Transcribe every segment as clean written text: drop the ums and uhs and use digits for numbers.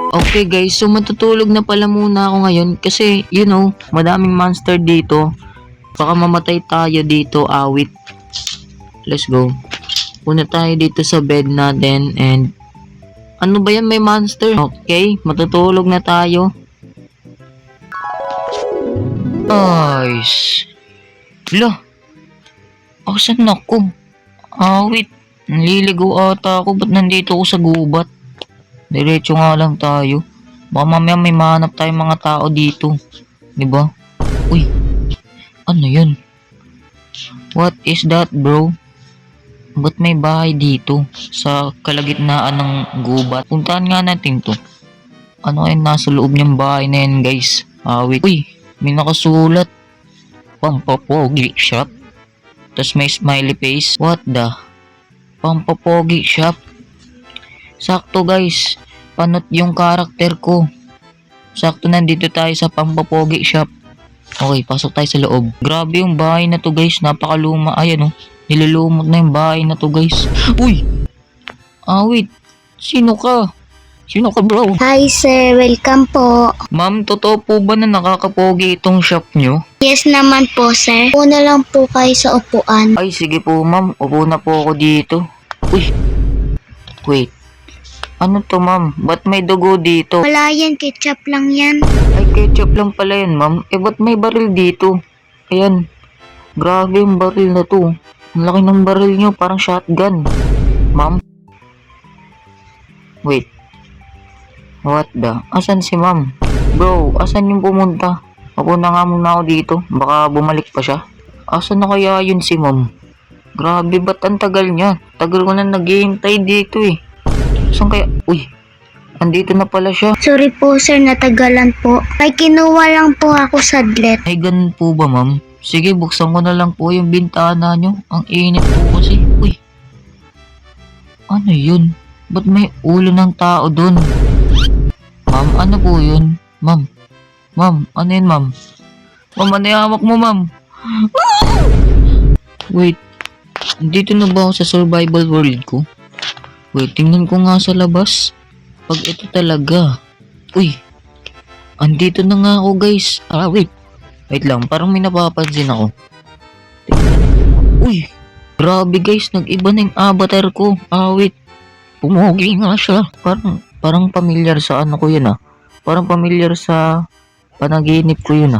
Okay guys, so matutulog na pala muna ako ngayon kasi madaming monster dito. Baka mamatay tayo dito, awit. Let's go. Una tayo dito sa bed natin and ano ba yan, may monster? Okay, matutulog na tayo. Nice. Hala. Asan ako? Awit. Naliligo ata ako. Ba't nandito ako sa gubat? Diretso nga lang tayo. Baka mamaya may mahanap tayong mga tao dito. Diba? Uy. Ano yun? What is that, bro? Ba't may bahay dito? Sa kalagitnaan ng gubat. Puntahan nga natin to. Ano kaya nasa loob niyang bahay na yan, guys? Awit. Uy. May nakasulat. Pampapogi shop. Tapos may smiley face. What the? Pampapogi shop. Sakto guys. Panot yung karakter ko. Sakto nandito tayo sa pampapogi shop. Okay, pasok tayo sa loob. Grabe yung bahay na to guys. Napakaluma. Ayan nilulumot na yung bahay na to guys. Uy! Wait. Sino ka? Sino ka bro? Hi sir, welcome po. Ma'am, totoo po ba na nakakapogi itong shop nyo? Yes naman po sir. Una lang po kayo sa upuan. Ay, sige po ma'am. Upo na po ako dito. Uy! Wait. Ano to ma'am? Ba't may dugo dito? Wala yan, ketchup lang yan. Ay, ketchup lang pala yan ma'am. Ba't may baril dito? Ayan. Grabe yung baril na to. Ang laki ng baril nyo. Parang shotgun. Ma'am? Wait. What the? Asan si ma'am? Bro, asan yung pumunta? Ako na nga muna ako dito. Baka bumalik pa siya. Asan na kaya yun si ma'am? Grabe, ba't ang tagal niya? Tagal ko na naghihintay dito eh. Saan kaya? Uy, andito na pala siya. Sorry po sir, natagalan po. Ay kinuha lang po ako sadlet. Ay, ganun po ba ma'am? Sige, buksan ko na lang po yung bintana nyo. Ang init po kasi. Uy, ano yun? Ba't may ulo ng tao dun? Ma'am, ano po yun? Ma'am, ano yun ma'am? Ma'am, ano yung hawak mo ma'am? Wait, dito na ba ako sa survival world ko? Wait, tingnan ko nga sa labas. Pag ito talaga. Uy, andito na nga ako guys. Wait lang, parang may napapansin ako. Uy, grabe guys, nag-iba na yung avatar ko. Wait, pumugi nga siya. Parang pamilyar sa ano ko yun Parang pamilyar sa panaginip ko yun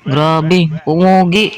Grabe, pumugi.